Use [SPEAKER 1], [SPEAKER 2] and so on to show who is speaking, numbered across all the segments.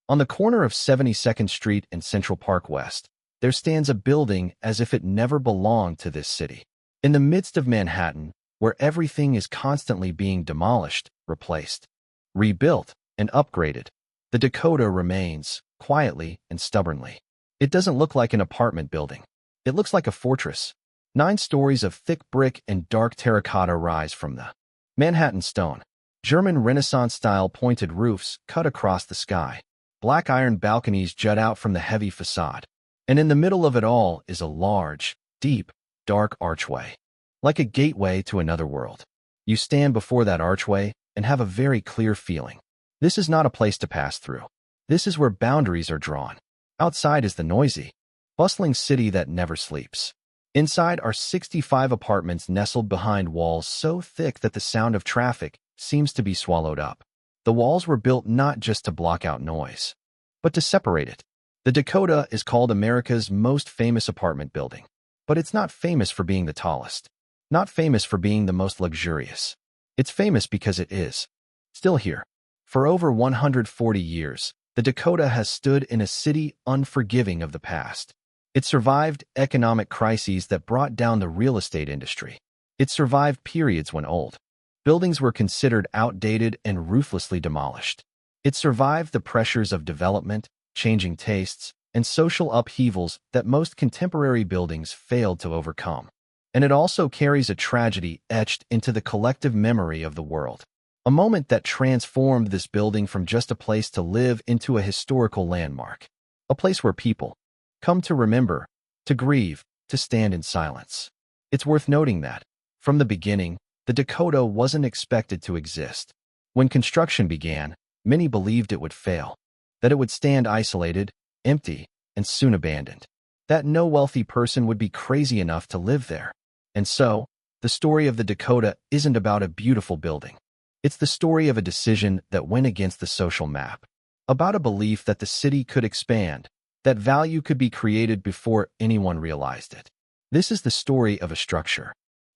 [SPEAKER 1] On the corner of 72nd Street and Central Park West, there stands a building as if it never belonged to this city. In the midst of Manhattan, where everything is constantly being demolished, replaced, rebuilt, and upgraded, the Dakota remains, quietly and stubbornly. It doesn't look like an apartment building. It looks like a fortress. 9 stories of thick brick and dark terracotta rise from the Manhattan stone. German Renaissance-style pointed roofs cut across the sky. Black iron balconies jut out from the heavy facade. And in the middle of it all is a large, deep, dark archway. Like a gateway to another world. You stand before that archway and have a very clear feeling. This is not a place to pass through. This is where boundaries are drawn. Outside is the noisy, bustling city that never sleeps. Inside are 65 apartments nestled behind walls so thick that the sound of traffic seems to be swallowed up. The walls were built not just to block out noise, but to separate it. The Dakota is called America's most famous apartment building. But it's not famous for being the tallest. Not famous for being the most luxurious. It's famous because it is still here. For over 140 years, the Dakota has stood in a city unforgiving of the past. It survived economic crises that brought down the real estate industry. It survived periods when old buildings were considered outdated and ruthlessly demolished. It survived the pressures of development, changing tastes, and social upheavals that most contemporary buildings failed to overcome. And it also carries a tragedy etched into the collective memory of the world. A moment that transformed this building from just a place to live into a historical landmark. A place where people come to remember, to grieve, to stand in silence. It's worth noting that, from the beginning, the Dakota wasn't expected to exist. When construction began, many believed it would fail, that it would stand isolated, empty, and soon abandoned, that no wealthy person would be crazy enough to live there. And so, the story of the Dakota isn't about a beautiful building. It's the story of a decision that went against the social map, about a belief that the city could expand, that value could be created before anyone realized it. This is the story of a structure,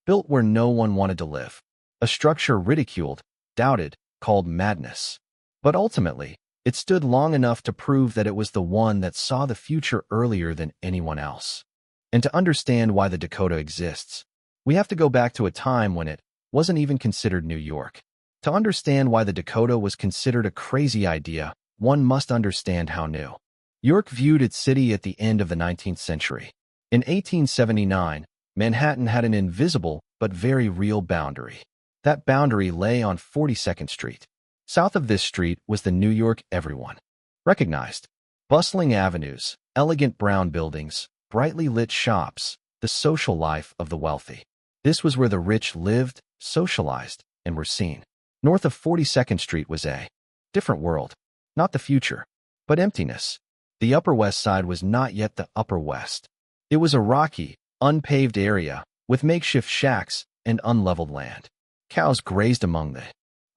[SPEAKER 1] built where no one wanted to live, a structure ridiculed, doubted, called madness. But ultimately, it stood long enough to prove that it was the one that saw the future earlier than anyone else. And to understand why the Dakota exists, we have to go back to a time when it wasn't even considered New York. To understand why the Dakota was considered a crazy idea, one must understand how New York viewed its city at the end of the 19th century. In 1879, Manhattan had an invisible but very real boundary. That boundary lay on 42nd Street. South of this street was the New York everyone recognized. Bustling avenues, elegant brown buildings, brightly lit shops, the social life of the wealthy. This was where the rich lived, socialized, and were seen. North of 42nd Street was a different world. Not the future, but emptiness. The Upper West Side was not yet the Upper West. It was a rocky, unpaved area with makeshift shacks and unleveled land. Cows grazed among the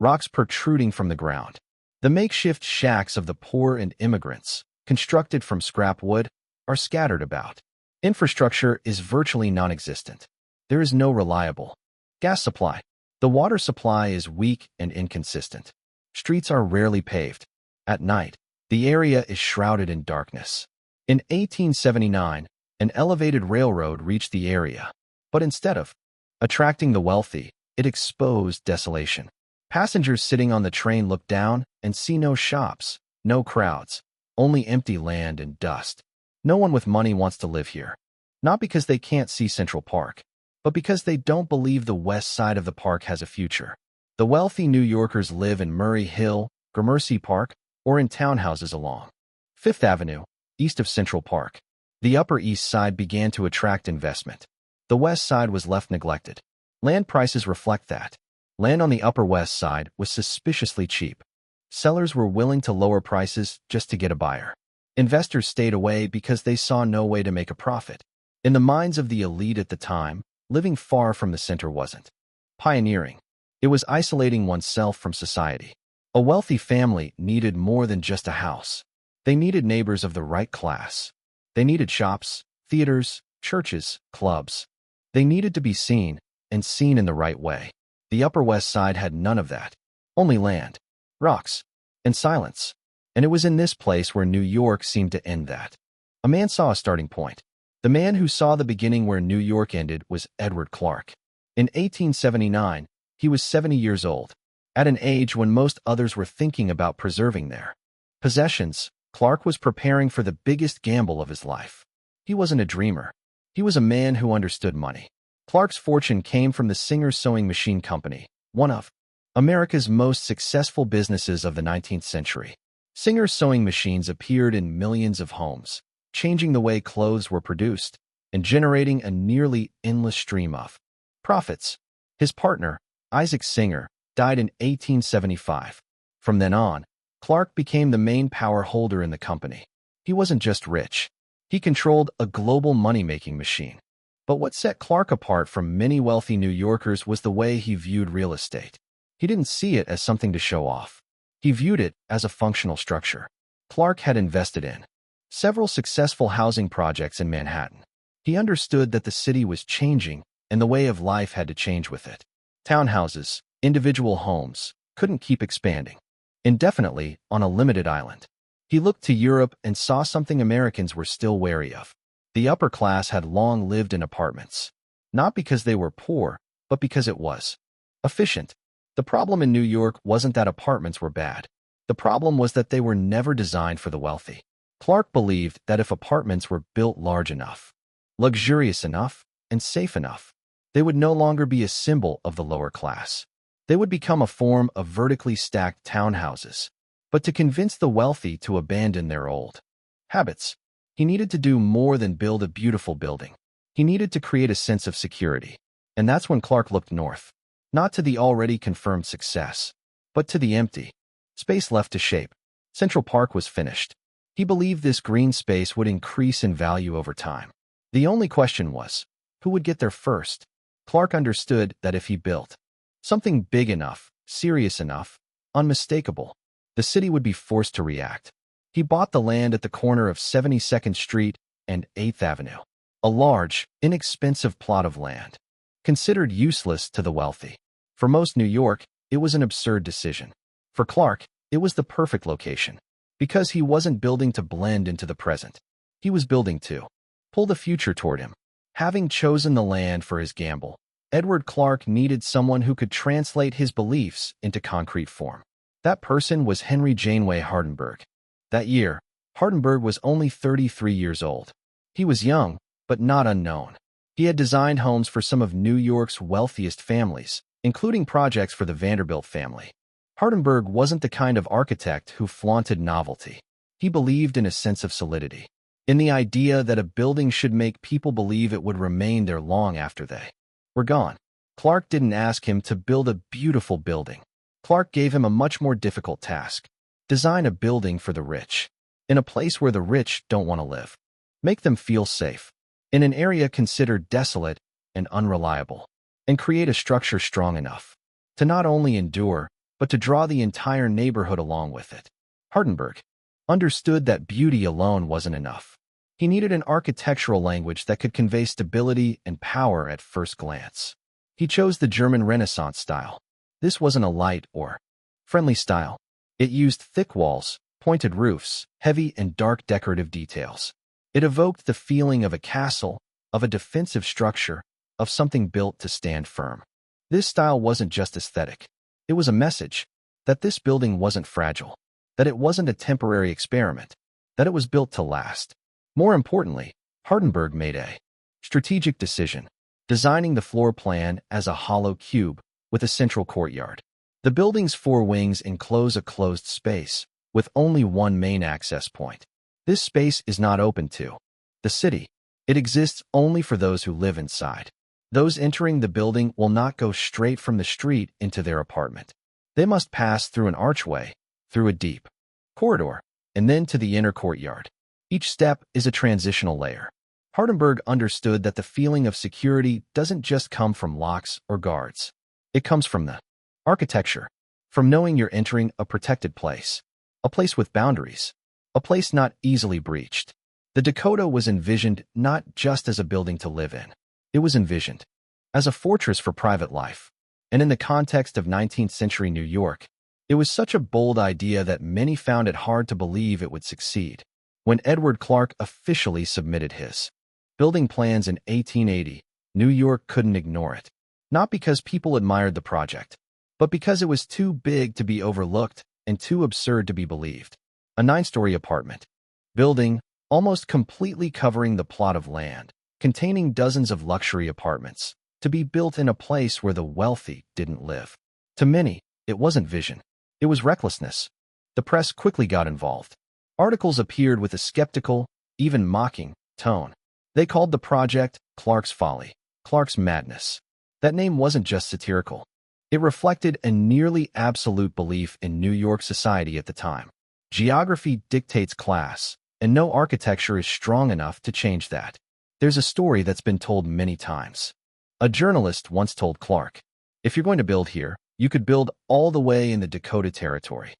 [SPEAKER 1] rocks protruding from the ground. The makeshift shacks of the poor and immigrants, constructed from scrap wood, are scattered about. Infrastructure is virtually non-existent. There is no reliable gas supply. The water supply is weak and inconsistent. Streets are rarely paved. At night, the area is shrouded in darkness. In 1879, an elevated railroad reached the area, but instead of attracting the wealthy, it exposed desolation. Passengers sitting on the train look down and see no shops, no crowds, only empty land and dust. No one with money wants to live here. Not because they can't see Central Park, but because they don't believe the west side of the park has a future. The wealthy New Yorkers live in Murray Hill, Gramercy Park, or in townhouses along Fifth Avenue, east of Central Park. The Upper East Side began to attract investment. The West Side was left neglected. Land prices reflect that. Land on the Upper West Side was suspiciously cheap. Sellers were willing to lower prices just to get a buyer. Investors stayed away because they saw no way to make a profit. In the minds of the elite at the time, living far from the center wasn't pioneering. It was isolating oneself from society. A wealthy family needed more than just a house. They needed neighbors of the right class. They needed shops, theaters, churches, clubs. They needed to be seen, and seen in the right way. The Upper West Side had none of that. Only land, rocks, and silence. And it was in this place where New York seemed to end that. A man saw a starting point. The man who saw the beginning where New York ended was Edward Clark. In 1879, he was 70 years old, at an age when most others were thinking about preserving their possessions. Clark was preparing for the biggest gamble of his life. He wasn't a dreamer. He was a man who understood money. Clark's fortune came from the Singer's Sewing Machine Company, one of America's most successful businesses of the 19th century. Singer's sewing machines appeared in millions of homes, changing the way clothes were produced and generating a nearly endless stream of profits. His partner, Isaac Singer, died in 1875. From then on, Clark became the main power holder in the company. He wasn't just rich. He controlled a global money-making machine. But what set Clark apart from many wealthy New Yorkers was the way he viewed real estate. He didn't see it as something to show off. He viewed it as a functional structure. Clark had invested in several successful housing projects in Manhattan. He understood that the city was changing and the way of life had to change with it. Townhouses, individual homes, couldn't keep expanding indefinitely on a limited island. He looked to Europe and saw something Americans were still wary of. The upper class had long lived in apartments, not because they were poor, but because it was efficient. The problem in New York wasn't that apartments were bad. The problem was that they were never designed for the wealthy. Clark believed that if apartments were built large enough, luxurious enough, and safe enough, they would no longer be a symbol of the lower class. They would become a form of vertically stacked townhouses. But to convince the wealthy to abandon their old habits, he needed to do more than build a beautiful building. He needed to create a sense of security. And that's when Clark looked north, not to the already confirmed success, but to the empty space left to shape. Central Park was finished. He believed this green space would increase in value over time. The only question was, who would get there first? Clark understood that if he built something big enough, serious enough, unmistakable, the city would be forced to react. He bought the land at the corner of 72nd Street and 8th Avenue, a large, inexpensive plot of land, considered useless to the wealthy. For most New York, it was an absurd decision. For Clark, it was the perfect location, because he wasn't building to blend into the present. He was building to pull the future toward him. Having chosen the land for his gamble, Edward Clark needed someone who could translate his beliefs into concrete form. That person was Henry Janeway Hardenberg. That year, Hardenberg was only 33 years old. He was young, but not unknown. He had designed homes for some of New York's wealthiest families, including projects for the Vanderbilt family. Hardenberg wasn't the kind of architect who flaunted novelty. He believed in a sense of solidity, in the idea that a building should make people believe it would remain there long after they were gone. Clark didn't ask him to build a beautiful building. Clark gave him a much more difficult task. Design a building for the rich, in a place where the rich don't want to live. Make them feel safe, in an area considered desolate and unreliable, and create a structure strong enough to not only endure, but to draw the entire neighborhood along with it. Hardenberg understood that beauty alone wasn't enough. He needed an architectural language that could convey stability and power at first glance. He chose the German Renaissance style. This wasn't a light or friendly style. It used thick walls, pointed roofs, heavy and dark decorative details. It evoked the feeling of a castle, of a defensive structure, of something built to stand firm. This style wasn't just aesthetic. It was a message that this building wasn't fragile, that it wasn't a temporary experiment, that it was built to last. More importantly, Hardenberg made a strategic decision, designing the floor plan as a hollow cube with a central courtyard. The building's four wings enclose a closed space, with only one main access point. This space is not open to the city. It exists only for those who live inside. Those entering the building will not go straight from the street into their apartment. They must pass through an archway, through a deep corridor, and then to the inner courtyard. Each step is a transitional layer. Hardenberg understood that the feeling of security doesn't just come from locks or guards. It comes from the architecture, from knowing you're entering a protected place, a place with boundaries, a place not easily breached. The Dakota was envisioned not just as a building to live in. It was envisioned as a fortress for private life. And in the context of 19th century New York, It was such a bold idea that many found it hard to believe it would succeed. When Edward Clark officially submitted his building plans in 1880, New York couldn't ignore it. Not because people admired the project, but because it was too big to be overlooked and too absurd to be believed. A 9-story apartment building, almost completely covering the plot of land, containing dozens of luxury apartments, to be built in a place where the wealthy didn't live. To many, it wasn't vision. It was recklessness. The press quickly got involved. Articles appeared with a skeptical, even mocking, tone. They called the project Clark's Folly, Clark's Madness. That name wasn't just satirical. It reflected a nearly absolute belief in New York society at the time. Geography dictates class, and no architecture is strong enough to change that. There's a story that's been told many times. A journalist once told Clark, "If you're going to build here, you could build all the way in the Dakota Territory."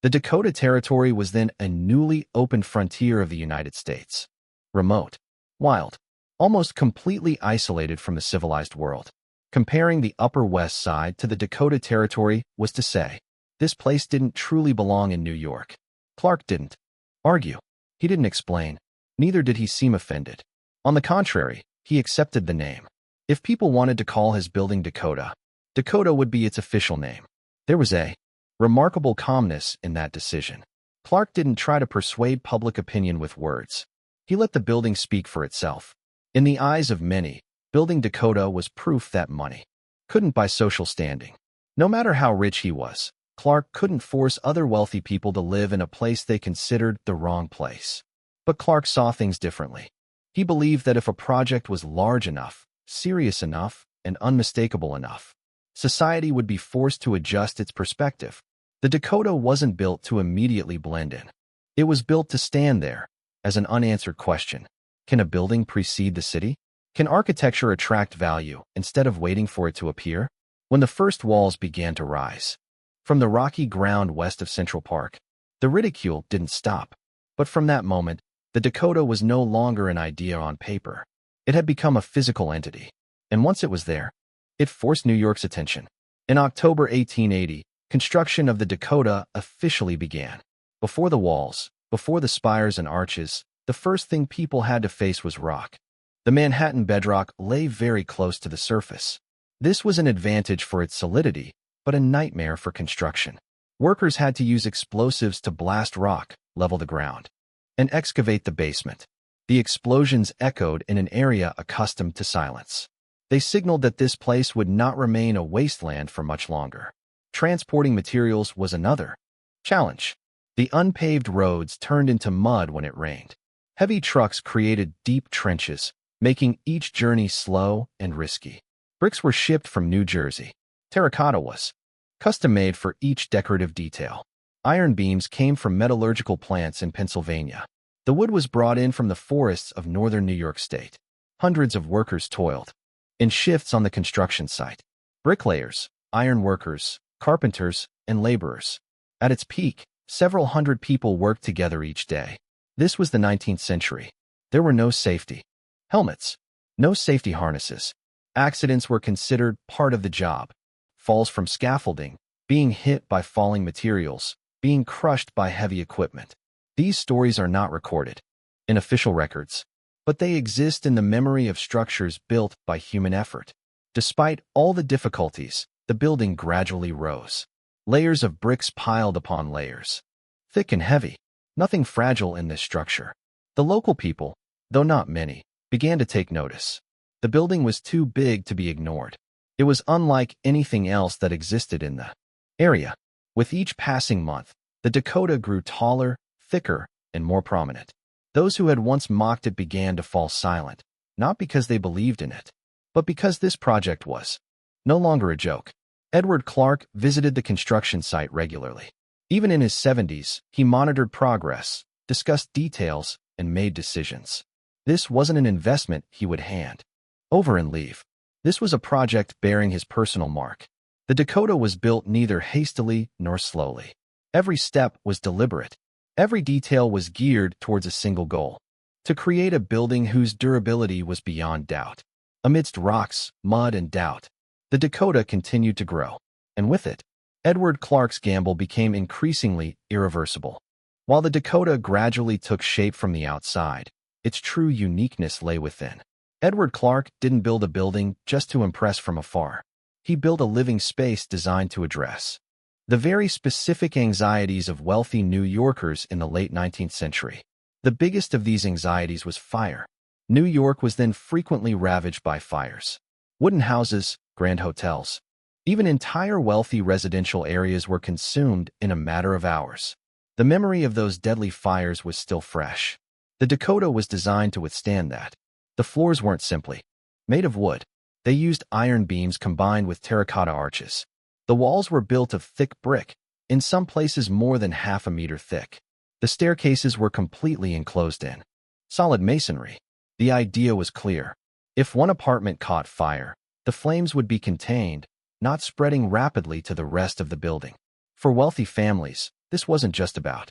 [SPEAKER 1] The Dakota Territory was then a newly opened frontier of the United States. Remote, wild, almost completely isolated from the civilized world. Comparing the Upper West Side to the Dakota Territory was to say, this place didn't truly belong in New York. Clark didn't argue. He didn't explain. Neither did he seem offended. On the contrary, he accepted the name. If people wanted to call his building Dakota, Dakota would be its official name. There was a remarkable calmness in that decision. Clark didn't try to persuade public opinion with words. He let the building speak for itself. In the eyes of many, building Dakota was proof that money couldn't buy social standing. No matter how rich he was, Clark couldn't force other wealthy people to live in a place they considered the wrong place. But Clark saw things differently. He believed that if a project was large enough, serious enough, and unmistakable enough, society would be forced to adjust its perspective. The Dakota wasn't built to immediately blend in. It was built to stand there as an unanswered question. Can a building precede the city? Can architecture attract value instead of waiting for it to appear? When the first walls began to rise from the rocky ground west of Central Park, the ridicule didn't stop. But from that moment, the Dakota was no longer an idea on paper. It had become a physical entity. And once it was there, it forced New York's attention. In October 1880, construction of the Dakota officially began. Before the walls, before the spires and arches, the first thing people had to face was rock. The Manhattan bedrock lay very close to the surface. This was an advantage for its solidity, but a nightmare for construction. Workers had to use explosives to blast rock, level the ground, and excavate the basement. The explosions echoed in an area accustomed to silence. They signaled that this place would not remain a wasteland for much longer. Transporting materials was another challenge. The unpaved roads turned into mud when it rained. Heavy trucks created deep trenches, making each journey slow and risky. Bricks were shipped from New Jersey. Terracotta was custom-made for each decorative detail. Iron beams came from metallurgical plants in Pennsylvania. The wood was brought in from the forests of northern New York State. Hundreds of workers toiled in shifts on the construction site. Bricklayers, iron workers, carpenters, and laborers. At its peak, several hundred people worked together each day. This was the 19th century. There were no safety helmets, no safety harnesses. Accidents were considered part of the job. Falls from scaffolding, being hit by falling materials, being crushed by heavy equipment. These stories are not recorded in official records, but they exist in the memory of structures built by human effort. Despite all the difficulties, the building gradually rose. Layers of bricks piled upon layers. Thick and heavy, nothing fragile in this structure. The local people, though not many, began to take notice. The building was too big to be ignored. It was unlike anything else that existed in the area. With each passing month, the Dakota grew taller, thicker, and more prominent. Those who had once mocked it began to fall silent, not because they believed in it, but because this project was no longer a joke. Edward Clark visited the construction site regularly. Even in his 70s, he monitored progress, discussed details, and made decisions. This wasn't an investment he would hand over and leave. This was a project bearing his personal mark. The Dakota was built neither hastily nor slowly. Every step was deliberate. Every detail was geared towards a single goal: to create a building whose durability was beyond doubt. Amidst rocks, mud, and doubt, the Dakota continued to grow. And with it, Edward Clark's gamble became increasingly irreversible. While the Dakota gradually took shape from the outside, its true uniqueness lay within. Edward Clark didn't build a building just to impress from afar. He built a living space designed to address the very specific anxieties of wealthy New Yorkers in the late 19th century. The biggest of these anxieties was fire. New York was then frequently ravaged by fires. Wooden houses, grand hotels, even entire wealthy residential areas were consumed in a matter of hours. The memory of those deadly fires was still fresh. The Dakota was designed to withstand that. The floors weren't simply made of wood. They used iron beams combined with terracotta arches. The walls were built of thick brick, in some places more than half a meter thick. The staircases were completely enclosed in solid masonry. The idea was clear. If one apartment caught fire, the flames would be contained, not spreading rapidly to the rest of the building. For wealthy families, this wasn't just about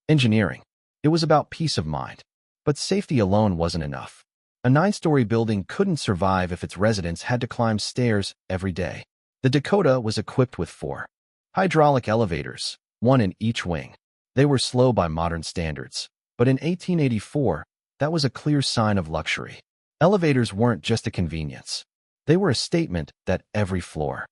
[SPEAKER 1] engineering. It was about peace of mind. But safety alone wasn't enough. A 9-story building couldn't survive if its residents had to climb stairs every day. The Dakota was equipped with 4 hydraulic elevators, 1 in each wing. They were slow by modern standards, but in 1884, that was a clear sign of luxury. Elevators weren't just a convenience. They were a statement that every floor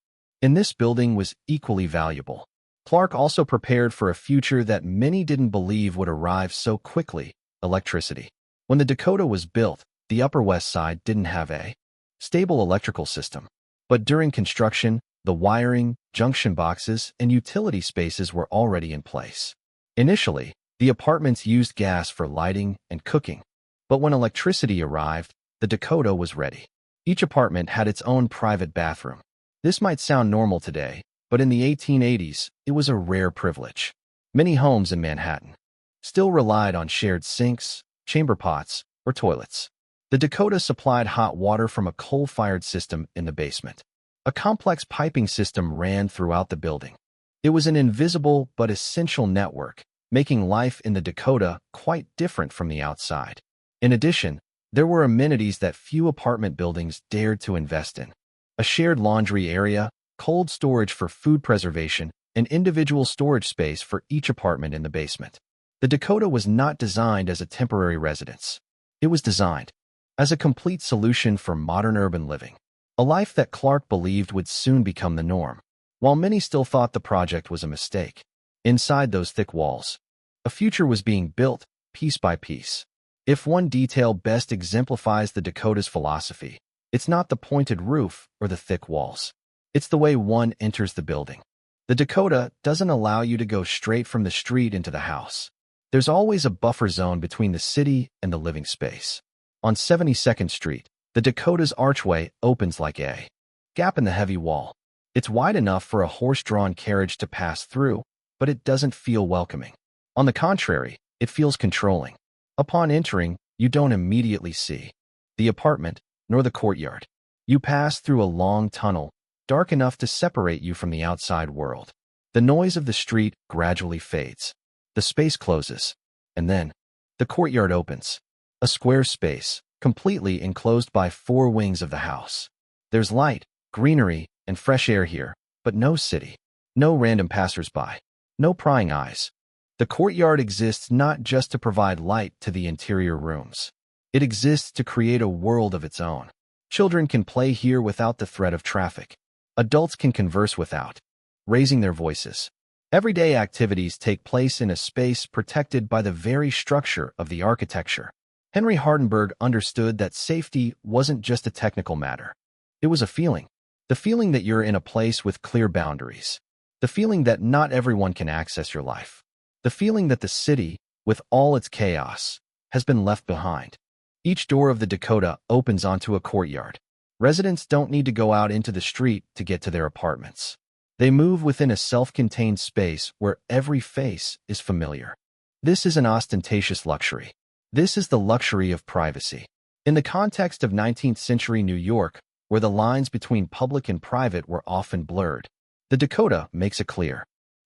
[SPEAKER 1] in this building was equally valuable. Clark also prepared for a future that many didn't believe would arrive so quickly: electricity. When the Dakota was built, the Upper West Side didn't have a stable electrical system. But during construction, the wiring, junction boxes, and utility spaces were already in place. Initially, the apartments used gas for lighting and cooking. But when electricity arrived, the Dakota was ready. Each apartment had its own private bathroom. This might sound normal today, but in the 1880s, it was a rare privilege. Many homes in Manhattan still relied on shared sinks, chamber pots, or toilets. The Dakota supplied hot water from a coal-fired system in the basement. A complex piping system ran throughout the building. It was an invisible but essential network, making life in the Dakota quite different from the outside. In addition, there were amenities that few apartment buildings dared to invest in. A shared laundry area, cold storage for food preservation, and individual storage space for each apartment in the basement. The Dakota was not designed as a temporary residence. It was designed as a complete solution for modern urban living, a life that Clark believed would soon become the norm. While many still thought the project was a mistake, inside those thick walls, a future was being built, piece by piece. If one detail best exemplifies the Dakota's philosophy, it's not the pointed roof or the thick walls. It's the way one enters the building. The Dakota doesn't allow you to go straight from the street into the house. There's always a buffer zone between the city and the living space. On 72nd Street, the Dakota's archway opens like a gap in the heavy wall. It's wide enough for a horse-drawn carriage to pass through, but it doesn't feel welcoming. On the contrary, it feels controlling. Upon entering, you don't immediately see the apartment nor the courtyard. You pass through a long tunnel, dark enough to separate you from the outside world. The noise of the street gradually fades. The space closes, and then the courtyard opens. A square space, completely enclosed by 4 wings of the house. There's light, greenery, and fresh air here, but no city. No random passers-by. No prying eyes. The courtyard exists not just to provide light to the interior rooms. It exists to create a world of its own. Children can play here without the threat of traffic. Adults can converse without raising their voices. Everyday activities take place in a space protected by the very structure of the architecture. Henry Hardenberg understood that safety wasn't just a technical matter. It was a feeling. The feeling that you're in a place with clear boundaries. The feeling that not everyone can access your life. The feeling that the city, with all its chaos, has been left behind. Each door of the Dakota opens onto a courtyard. Residents don't need to go out into the street to get to their apartments. They move within a self-contained space where every face is familiar. This is an ostentatious luxury. This is the luxury of privacy. In the context of 19th century New York, where the lines between public and private were often blurred, the Dakota makes a clear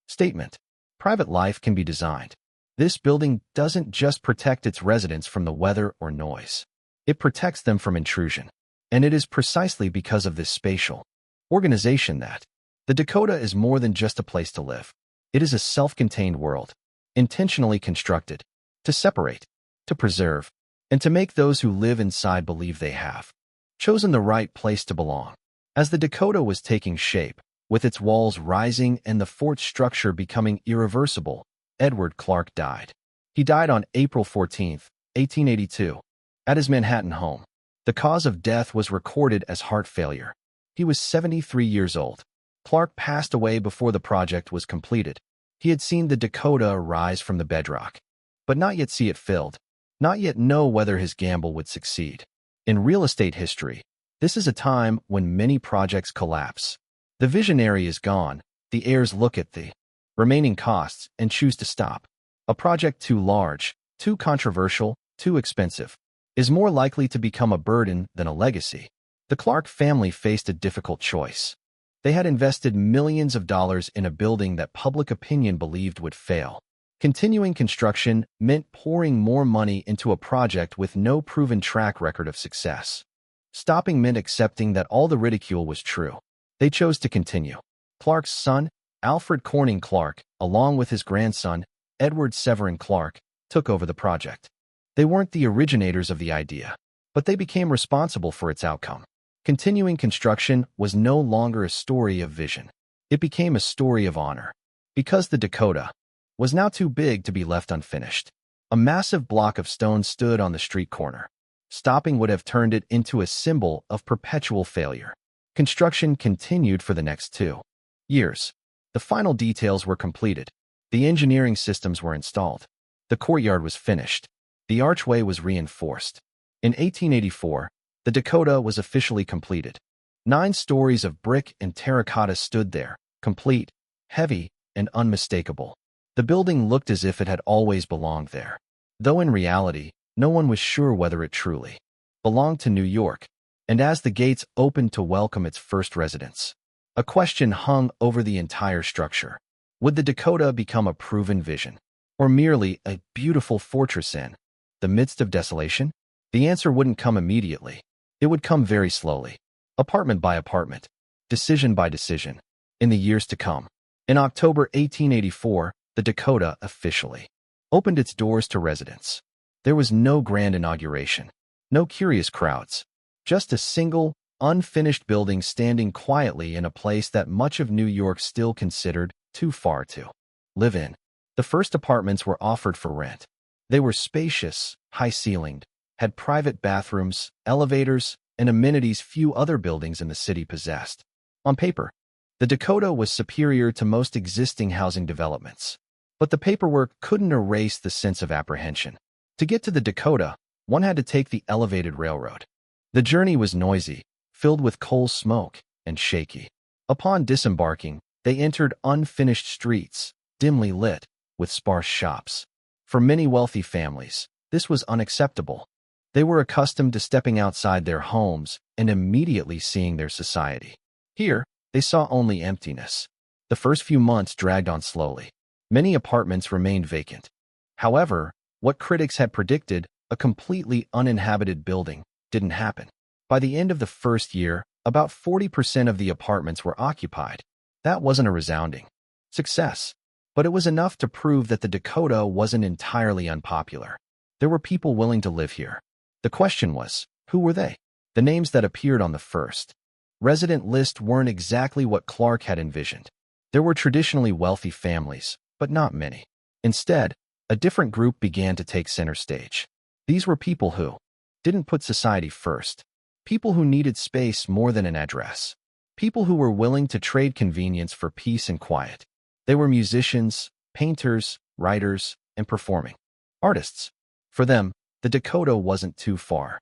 [SPEAKER 1] statement. Private life can be designed. This building doesn't just protect its residents from the weather or noise. It protects them from intrusion. And it is precisely because of this spatial organization that The Dakota is more than just a place to live. It is a self-contained world, intentionally constructed, to separate, to preserve, and to make those who live inside believe they have chosen the right place to belong. As the Dakota was taking shape, with its walls rising and the fort structure becoming irreversible, Edward Clark died. He died on April 14, 1882, at his Manhattan home. The cause of death was recorded as heart failure. He was 73 years old. Clark passed away before the project was completed. He had seen the Dakota rise from the bedrock, but not yet see it filled, not yet know whether his gamble would succeed. In real estate history, this is a time when many projects collapse. The visionary is gone, the heirs look at the remaining costs and choose to stop. A project too large, too controversial, too expensive, is more likely to become a burden than a legacy. The Clark family faced a difficult choice. They had invested millions of dollars in a building that public opinion believed would fail. Continuing construction meant pouring more money into a project with no proven track record of success. Stopping meant accepting that all the ridicule was true. They chose to continue. Clark's son, Alfred Corning Clark, along with his grandson, Edward Severin Clark, took over the project. They weren't the originators of the idea, but they became responsible for its outcome. Continuing construction was no longer a story of vision. It became a story of honor. Because the Dakota was now too big to be left unfinished, a massive block of stone stood on the street corner. Stopping would have turned it into a symbol of perpetual failure. Construction continued for the next 2 years. The final details were completed. The engineering systems were installed. The courtyard was finished. The archway was reinforced. In 1884, the Dakota was officially completed. 9 stories of brick and terracotta stood there, complete, heavy, and unmistakable. The building looked as if it had always belonged there, though in reality, no one was sure whether it truly belonged to New York. And as the gates opened to welcome its first residents, a question hung over the entire structure. Would the Dakota become a proven vision, or merely a beautiful fortress in the midst of desolation? The answer wouldn't come immediately. It would come very slowly, apartment by apartment, decision by decision, in the years to come. In October 1884, the Dakota officially opened its doors to residents. There was no grand inauguration, no curious crowds, just a single, unfinished building standing quietly in a place that much of New York still considered too far to live in. The first apartments were offered for rent. They were spacious, high-ceilinged, had private bathrooms, elevators, and amenities few other buildings in the city possessed. On paper, the Dakota was superior to most existing housing developments, but the paperwork couldn't erase the sense of apprehension. To get to the Dakota, one had to take the elevated railroad. The journey was noisy, filled with coal smoke, and shaky. Upon disembarking, they entered unfinished streets, dimly lit, with sparse shops. For many wealthy families, this was unacceptable. They were accustomed to stepping outside their homes and immediately seeing their society. Here, they saw only emptiness. The first few months dragged on slowly. Many apartments remained vacant. However, what critics had predicted, a completely uninhabited building, didn't happen. By the end of the first year, about 40% of the apartments were occupied. That wasn't a resounding success, but it was enough to prove that the Dakota wasn't entirely unpopular. There were people willing to live here. The question was, who were they? The names that appeared on the first resident list weren't exactly what Clark had envisioned. There were traditionally wealthy families, but not many. Instead, a different group began to take center stage. These were people who didn't put society first. People who needed space more than an address. People who were willing to trade convenience for peace and quiet. They were musicians, painters, writers, and performing artists. For them, the Dakota wasn't too far.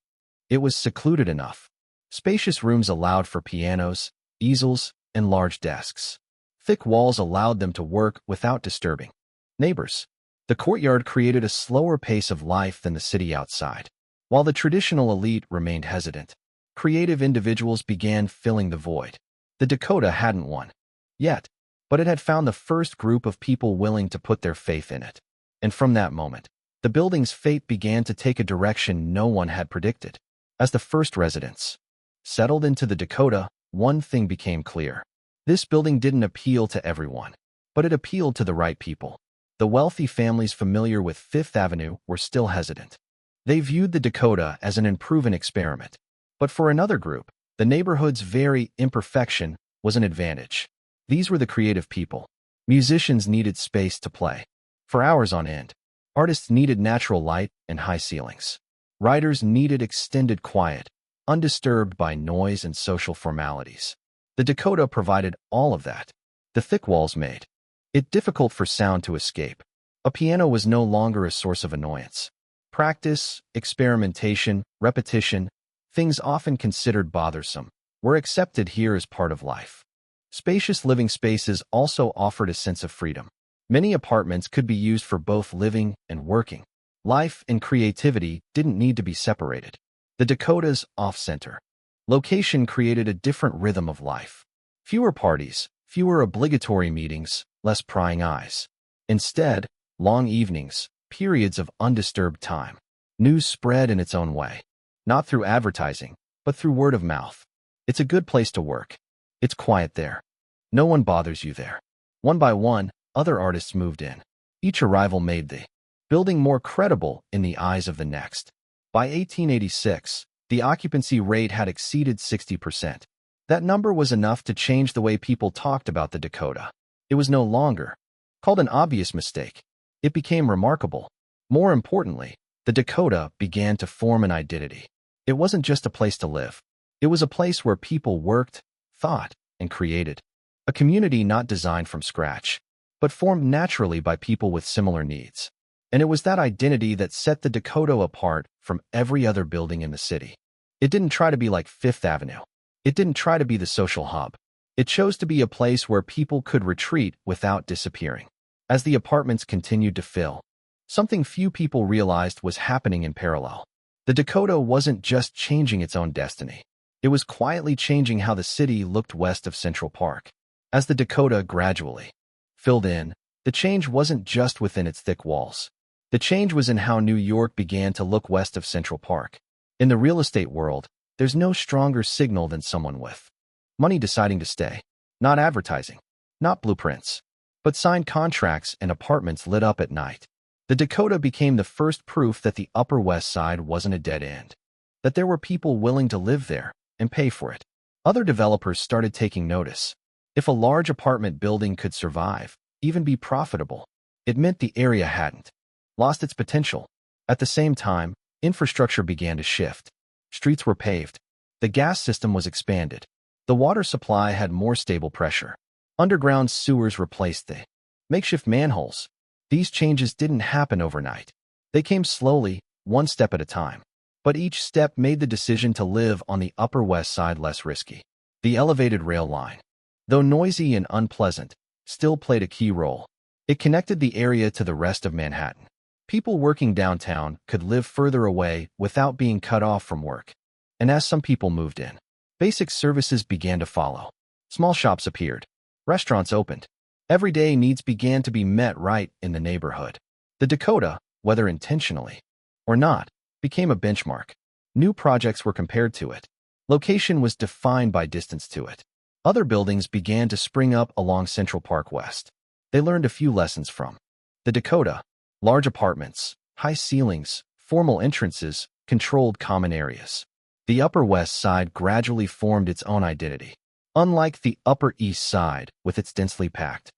[SPEAKER 1] It was secluded enough. Spacious rooms allowed for pianos, easels, and large desks. Thick walls allowed them to work without disturbing neighbors. The courtyard created a slower pace of life than the city outside. While the traditional elite remained hesitant, creative individuals began filling the void. The Dakota hadn't won yet, but it had found the first group of people willing to put their faith in it. And from that moment, the building's fate began to take a direction no one had predicted. As the first residents settled into the Dakota, one thing became clear. This building didn't appeal to everyone, but it appealed to the right people. The wealthy families familiar with Fifth Avenue were still hesitant. They viewed the Dakota as an unproven experiment. But for another group, the neighborhood's very imperfection was an advantage. These were the creative people. Musicians needed space to play for hours on end. Artists needed natural light and high ceilings. Writers needed extended quiet, undisturbed by noise and social formalities. The Dakota provided all of that. The thick walls made it difficult for sound to escape. A piano was no longer a source of annoyance. Practice, experimentation, repetition, things often considered bothersome, were accepted here as part of life. Spacious living spaces also offered a sense of freedom. Many apartments could be used for both living and working. Life and creativity didn't need to be separated. The Dakota's off-center location created a different rhythm of life. Fewer parties, fewer obligatory meetings, less prying eyes. Instead, long evenings, periods of undisturbed time. News spread in its own way. Not through advertising, but through word of mouth. It's a good place to work. It's quiet there. No one bothers you there. One by one, other artists moved in. Each arrival made the building more credible in the eyes of the next. By 1886, the occupancy rate had exceeded 60%. That number was enough to change the way people talked about the Dakota. It was no longer called an obvious mistake. It became remarkable. More importantly, the Dakota began to form an identity. It wasn't just a place to live. It was a place where people worked, thought, and created. A community not designed from scratch, but formed naturally by people with similar needs. And it was that identity that set the Dakota apart from every other building in the city. It didn't try to be like Fifth Avenue. It didn't try to be the social hub. It chose to be a place where people could retreat without disappearing. As the apartments continued to fill, something few people realized was happening in parallel. The Dakota wasn't just changing its own destiny. It was quietly changing how the city looked west of Central Park. As the Dakota gradually filled in, the change wasn't just within its thick walls. The change was in how New York began to look west of Central Park. In the real estate world, there's no stronger signal than someone with money deciding to stay. Not advertising, not blueprints, but signed contracts and apartments lit up at night. The Dakota became the first proof that the Upper West Side wasn't a dead end, that there were people willing to live there and pay for it. Other developers started taking notice. If a large apartment building could survive, even be profitable, it meant the area hadn't lost its potential. At the same time, infrastructure began to shift. Streets were paved. The gas system was expanded. The water supply had more stable pressure. Underground sewers replaced the makeshift manholes. These changes didn't happen overnight. They came slowly, one step at a time. But each step made the decision to live on the Upper West Side less risky. The elevated rail line, though noisy and unpleasant, still played a key role. It connected the area to the rest of Manhattan. People working downtown could live further away without being cut off from work. And as some people moved in, basic services began to follow. Small shops appeared. Restaurants opened. Everyday needs began to be met right in the neighborhood. The Dakota, whether intentionally or not, became a benchmark. New projects were compared to it. Location was defined by distance to it. Other buildings began to spring up along Central Park West. They learned a few lessons from the Dakota. Large apartments, high ceilings, formal entrances, controlled common areas. The Upper West Side gradually formed its own identity. Unlike the Upper East Side, with its densely packed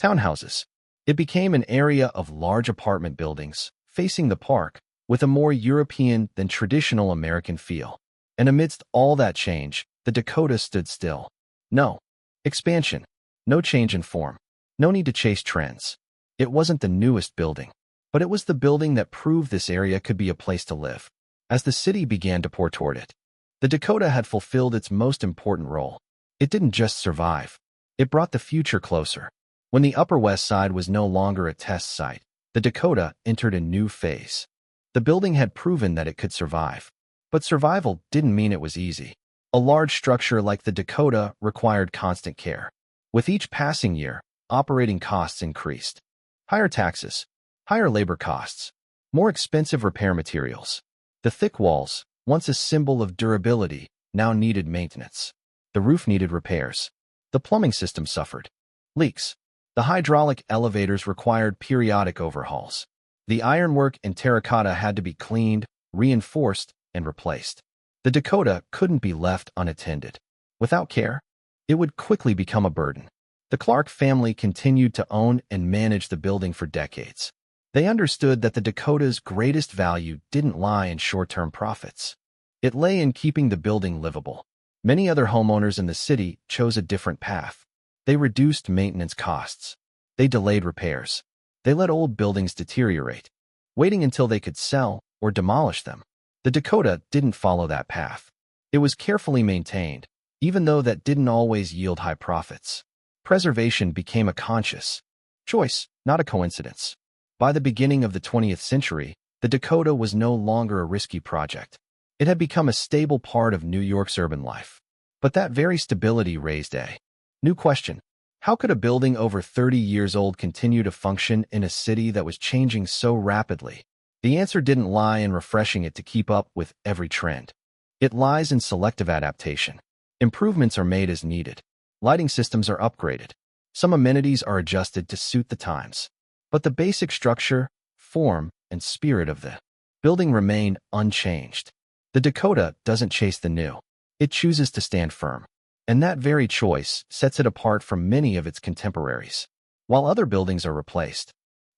[SPEAKER 1] townhouses, it became an area of large apartment buildings, facing the park, with a more European than traditional American feel. And amidst all that change, the Dakota stood still. No expansion, no change in form, no need to chase trends. It wasn't the newest building, but it was the building that proved this area could be a place to live. As the city began to pour toward it, the Dakota had fulfilled its most important role. It didn't just survive. It brought the future closer. When the Upper West Side was no longer a test site, the Dakota entered a new phase. The building had proven that it could survive. But survival didn't mean it was easy. A large structure like the Dakota required constant care. With each passing year, operating costs increased. Higher taxes, higher labor costs, more expensive repair materials. The thick walls, once a symbol of durability, now needed maintenance. The roof needed repairs. The plumbing system suffered. Leaks. The hydraulic elevators required periodic overhauls. The ironwork and terracotta had to be cleaned, reinforced, and replaced. The Dakota couldn't be left unattended. Without care, it would quickly become a burden. The Clark family continued to own and manage the building for decades. They understood that the Dakota's greatest value didn't lie in short-term profits. It lay in keeping the building livable. Many other homeowners in the city chose a different path. They reduced maintenance costs. They delayed repairs. They let old buildings deteriorate, waiting until they could sell or demolish them. The Dakota didn't follow that path. It was carefully maintained, even though that didn't always yield high profits. Preservation became a conscious choice, not a coincidence. By the beginning of the 20th century, the Dakota was no longer a risky project. It had become a stable part of New York's urban life. But that very stability raised a new question. How could a building over 30 years old continue to function in a city that was changing so rapidly? The answer didn't lie in refreshing it to keep up with every trend. It lies in selective adaptation. Improvements are made as needed. Lighting systems are upgraded. Some amenities are adjusted to suit the times. But the basic structure, form, and spirit of the building remain unchanged. The Dakota doesn't chase the new. It chooses to stand firm. And that very choice sets it apart from many of its contemporaries. While other buildings are replaced,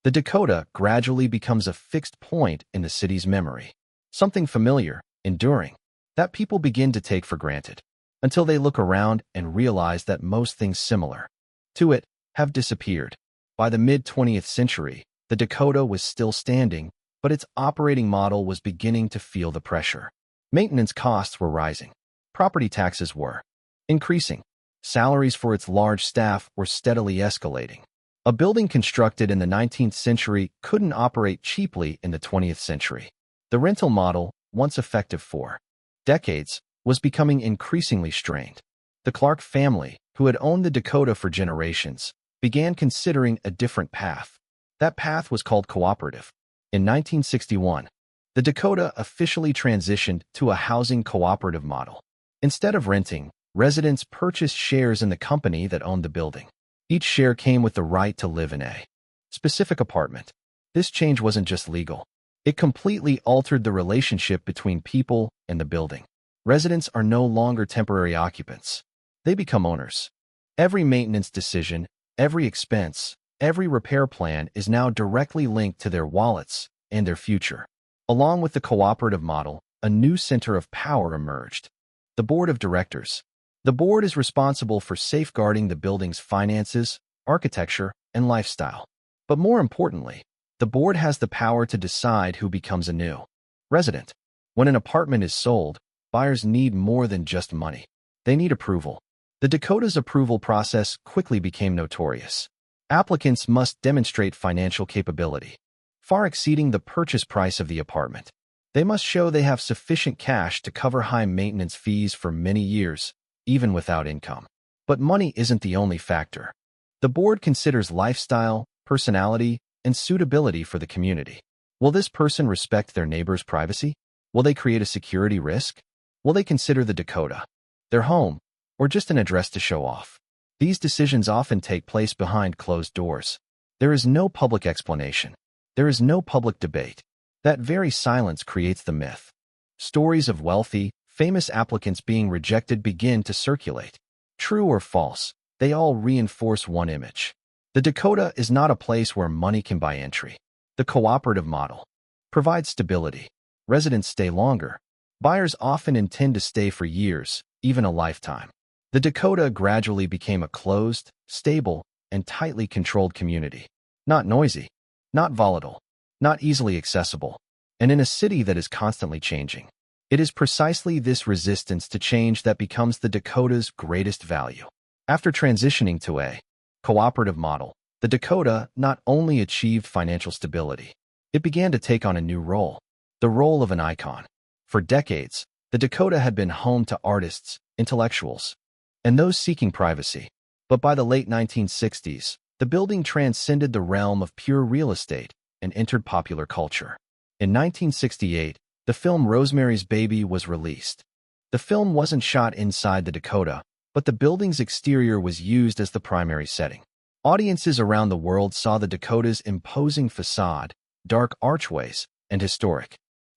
[SPEAKER 1] the Dakota gradually becomes a fixed point in the city's memory. Something familiar, enduring, that people begin to take for granted, until they look around and realize that most things similar to it have disappeared. By the mid-20th century, the Dakota was still standing, but its operating model was beginning to feel the pressure. Maintenance costs were rising. Property taxes were increasing. Salaries for its large staff were steadily escalating. A building constructed in the 19th century couldn't operate cheaply in the 20th century. The rental model, once effective for decades, was becoming increasingly strained. The Clark family, who had owned the Dakota for generations, began considering a different path. That path was called cooperative. In 1961, the Dakota officially transitioned to a housing cooperative model. Instead of renting, residents purchased shares in the company that owned the building. Each share came with the right to live in a specific apartment. This change wasn't just legal. It completely altered the relationship between people and the building. Residents are no longer temporary occupants. They become owners. Every maintenance decision, every expense, every repair plan is now directly linked to their wallets and their future. Along with the cooperative model, a new center of power emerged: the board of directors. The board is responsible for safeguarding the building's finances, architecture, and lifestyle. But more importantly, the board has the power to decide who becomes a new resident. When an apartment is sold, buyers need more than just money. They need approval. The Dakota's approval process quickly became notorious. Applicants must demonstrate financial capability, far exceeding the purchase price of the apartment. They must show they have sufficient cash to cover high maintenance fees for many years, even without income. But money isn't the only factor. The board considers lifestyle, personality, and suitability for the community. Will this person respect their neighbor's privacy? Will they create a security risk? Will they consider the Dakota their home, or just an address to show off? These decisions often take place behind closed doors. There is no public explanation. There is no public debate. That very silence creates the myth. Stories of wealthy, famous applicants being rejected begin to circulate. True or false, they all reinforce one image. The Dakota is not a place where money can buy entry. The cooperative model provides stability. Residents stay longer. Buyers often intend to stay for years, even a lifetime. The Dakota gradually became a closed, stable, and tightly controlled community. Not noisy, not volatile, not easily accessible, and in a city that is constantly changing. It is precisely this resistance to change that becomes the Dakota's greatest value. After transitioning to a cooperative model, the Dakota not only achieved financial stability, it began to take on a new role: the role of an icon. For decades, the Dakota had been home to artists, intellectuals, and those seeking privacy. But by the late 1960s, the building transcended the realm of pure real estate and entered popular culture. In 1968, the film Rosemary's Baby was released. The film wasn't shot inside the Dakota, but the building's exterior was used as the primary setting. Audiences around the world saw the Dakota's imposing facade, dark archways, and historic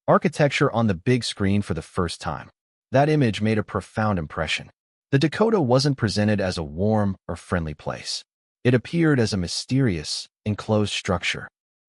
[SPEAKER 1] architecture on the big screen for the first time. That image made a profound impression. The Dakota wasn't presented as a warm or friendly place. It appeared as a mysterious, enclosed structure,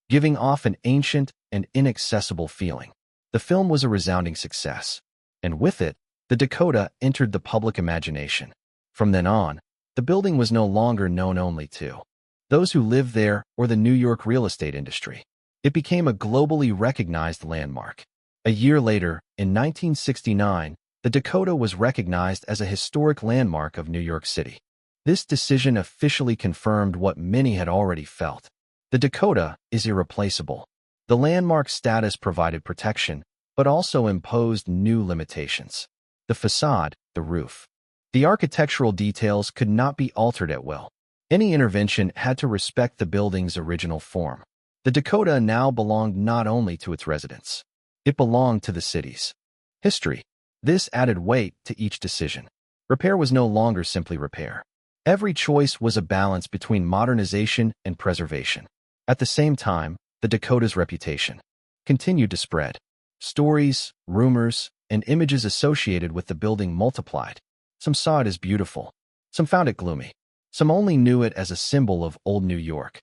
[SPEAKER 1] giving off an ancient and inaccessible feeling. The film was a resounding success, and with it, the Dakota entered the public imagination. From then on, the building was no longer known only to those who lived there or the New York real estate industry. It became a globally recognized landmark. A year later, in 1969, the Dakota was recognized as a historic landmark of New York City. This decision officially confirmed what many had already felt. The Dakota is irreplaceable. The landmark status provided protection, but also imposed new limitations. The facade, the roof, the architectural details could not be altered at will. Any intervention had to respect the building's original form. The Dakota now belonged not only to its residents, it belonged to the city's history. This added weight to each decision. Repair was no longer simply repair. Every choice was a balance between modernization and preservation. At the same time, the Dakota's reputation continued to spread. Stories, rumors, and images associated with the building multiplied. Some saw it as beautiful. Some found it gloomy. Some only knew it as a symbol of old New York.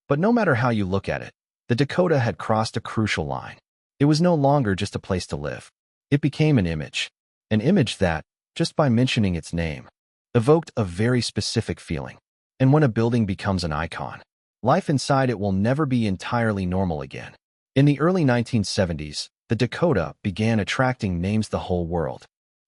[SPEAKER 1] But no matter how you look at it, the Dakota had crossed a crucial line. It was no longer just a place to live. It became an image that, just by mentioning its name, evoked a very specific feeling. And when a building becomes an icon, life inside it will never be entirely normal again. In the early 1970s, the Dakota began attracting names the whole world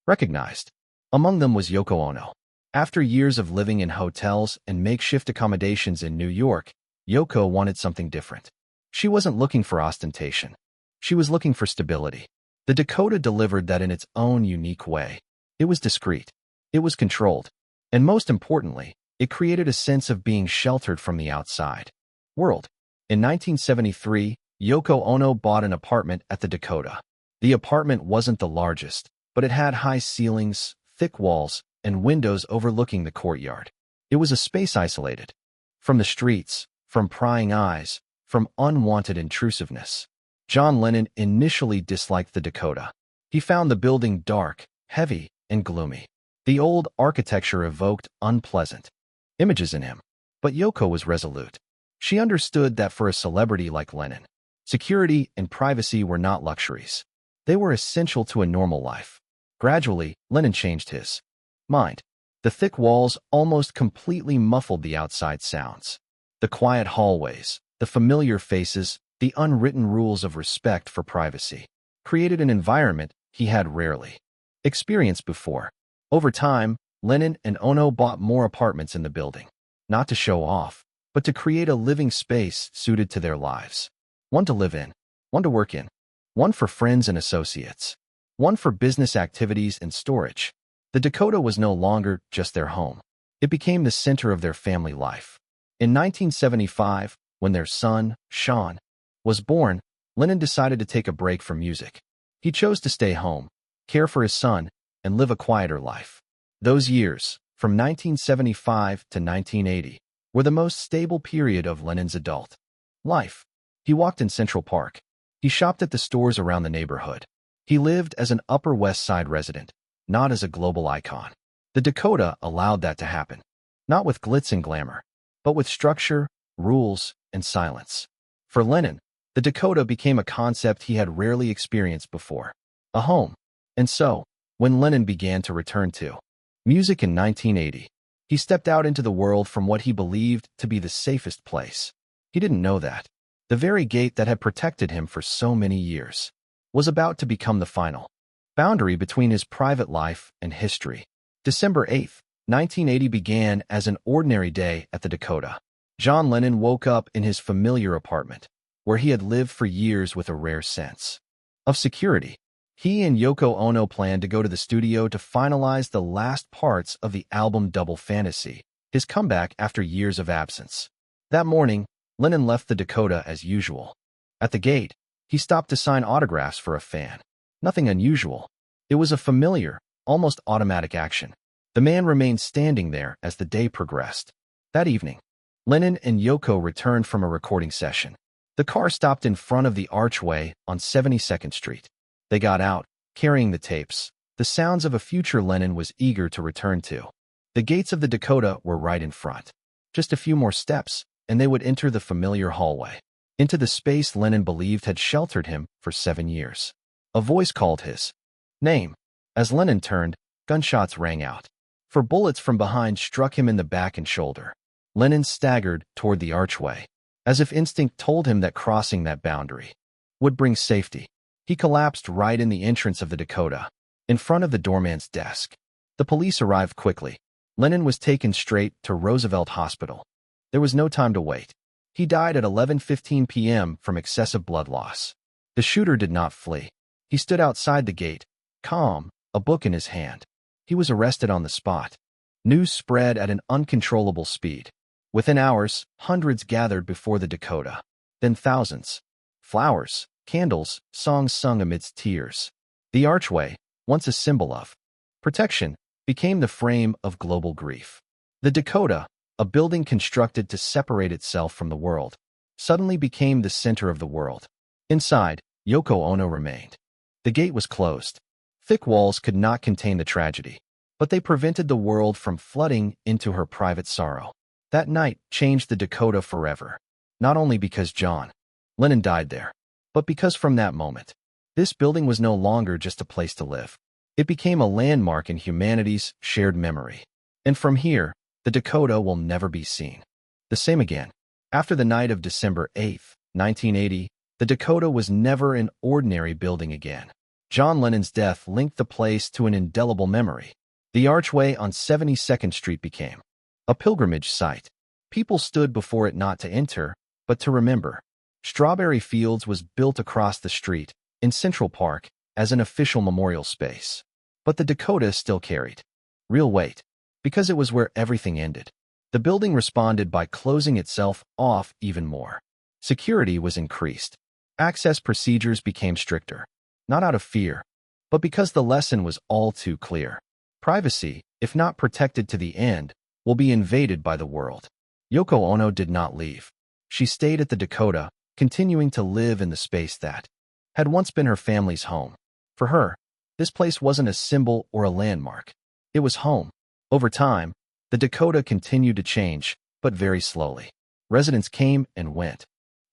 [SPEAKER 1] recognized. Among them was Yoko Ono. After years of living in hotels and makeshift accommodations in New York, Yoko wanted something different. She wasn't looking for ostentation. She was looking for stability. The Dakota delivered that in its own unique way. It was discreet. It was controlled. And most importantly, it created a sense of being sheltered from the outside world. In 1973, Yoko Ono bought an apartment at the Dakota. The apartment wasn't the largest, but it had high ceilings, thick walls, and windows overlooking the courtyard. It was a space isolated from the streets, from prying eyes, from unwanted intrusiveness. John Lennon initially disliked the Dakota. He found the building dark, heavy, and gloomy. The old architecture evoked unpleasant images in him. But Yoko was resolute. She understood that for a celebrity like Lennon, security and privacy were not luxuries. They were essential to a normal life. Gradually, Lennon changed his mind. The thick walls almost completely muffled the outside sounds. The quiet hallways, the familiar faces, the unwritten rules of respect for privacy created an environment he had rarely experienced before. Over time, Lennon and Ono bought more apartments in the building, not to show off, but to create a living space suited to their lives. One to live in, one to work in, one for friends and associates, one for business activities and storage. The Dakota was no longer just their home. It became the center of their family life. In 1975, when their son, Sean, was born, Lennon decided to take a break from music. He chose to stay home, care for his son, and live a quieter life. Those years, from 1975 to 1980, were the most stable period of Lennon's adult life. He walked in Central Park. He shopped at the stores around the neighborhood. He lived as an Upper West Side resident, not as a global icon. The Dakota allowed that to happen, not with glitz and glamour, but with structure, rules, and silence. For Lennon, the Dakota became a concept he had rarely experienced before, a home. And so, when Lennon began to return to music in 1980, he stepped out into the world from what he believed to be the safest place. He didn't know that the very gate that had protected him for so many years was about to become the final boundary between his private life and history. December 8, 1980 began as an ordinary day at the Dakota. John Lennon woke up in his familiar apartment, where he had lived for years with a rare sense of security. He and Yoko Ono planned to go to the studio to finalize the last parts of the album Double Fantasy, his comeback after years of absence. That morning, Lennon left the Dakota as usual. At the gate, he stopped to sign autographs for a fan. Nothing unusual. It was a familiar, almost automatic action. The man remained standing there as the day progressed. That evening, Lennon and Yoko returned from a recording session. The car stopped in front of the archway on 72nd Street. They got out, carrying the tapes. The sounds of a future Lennon was eager to return to. The gates of the Dakota were right in front. Just a few more steps, and they would enter the familiar hallway, into the space Lennon believed had sheltered him for 7 years. A voice called his name. As Lennon turned, gunshots rang out. 4 bullets from behind struck him in the back and shoulder. Lennon staggered toward the archway, as if instinct told him that crossing that boundary would bring safety. He collapsed right in the entrance of the Dakota, in front of the doorman's desk. The police arrived quickly. Lennon was taken straight to Roosevelt Hospital. There was no time to wait. He died at 11:15 p.m. from excessive blood loss. The shooter did not flee. He stood outside the gate, calm, a book in his hand. He was arrested on the spot. News spread at an uncontrollable speed. Within hours, hundreds gathered before the Dakota. Then thousands. Flowers, candles, songs sung amidst tears. The archway, once a symbol of protection, became the frame of global grief. The Dakota, a building constructed to separate itself from the world, suddenly became the center of the world. Inside, Yoko Ono remained. The gate was closed. Thick walls could not contain the tragedy, but they prevented the world from flooding into her private sorrow. That night changed the Dakota forever, not only because John Lennon died there, but because from that moment, this building was no longer just a place to live. It became a landmark in humanity's shared memory. And from here, the Dakota will never be seen the same again. After the night of December 8, 1980, the Dakota was never an ordinary building again. John Lennon's death linked the place to an indelible memory. The archway on 72nd Street became a pilgrimage site. People stood before it not to enter, but to remember. Strawberry Fields was built across the street, in Central Park, as an official memorial space. But the Dakota still carried real weight, because it was where everything ended. The building responded by closing itself off even more. Security was increased. Access procedures became stricter, not out of fear, but because the lesson was all too clear. Privacy, if not protected to the end, will be invaded by the world. Yoko Ono did not leave. She stayed at the Dakota, continuing to live in the space that had once been her family's home. For her, this place wasn't a symbol or a landmark. It was home. Over time, the Dakota continued to change, but very slowly. Residents came and went.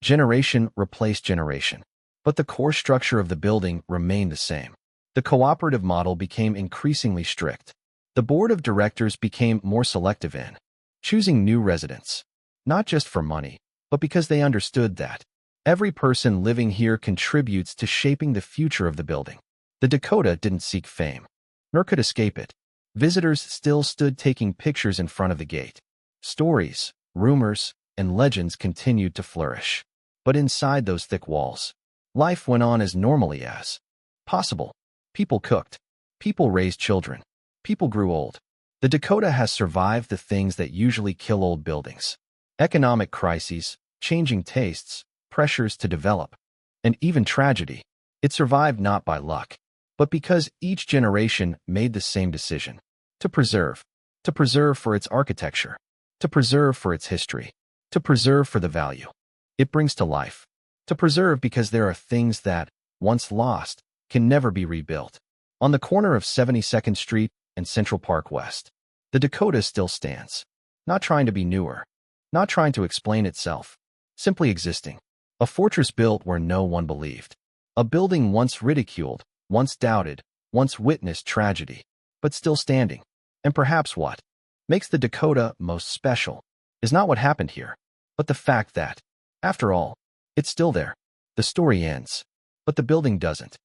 [SPEAKER 1] Generation replaced generation. But the core structure of the building remained the same. The cooperative model became increasingly strict. The board of directors became more selective in choosing new residents, not just for money, but because they understood that every person living here contributes to shaping the future of the building. The Dakota didn't seek fame, nor could escape it. Visitors still stood taking pictures in front of the gate. Stories, rumors, and legends continued to flourish. But inside those thick walls, life went on as normally as possible. People cooked. People raised children. People grew old. The Dakota has survived the things that usually kill old buildings. Economic crises, changing tastes, pressures to develop, and even tragedy. It survived not by luck, but because each generation made the same decision. To preserve for its architecture, to preserve for its history, to preserve for the value it brings to life, to preserve because there are things that, once lost, can never be rebuilt. On the corner of 72nd Street and Central Park West, the Dakota still stands, not trying to be newer, not trying to explain itself, simply existing. A fortress built where no one believed. A building once ridiculed, once doubted, once witnessed tragedy, but still standing. And perhaps what makes the Dakota most special is not what happened here, but the fact that, after all, it's still there. The story ends, but the building doesn't.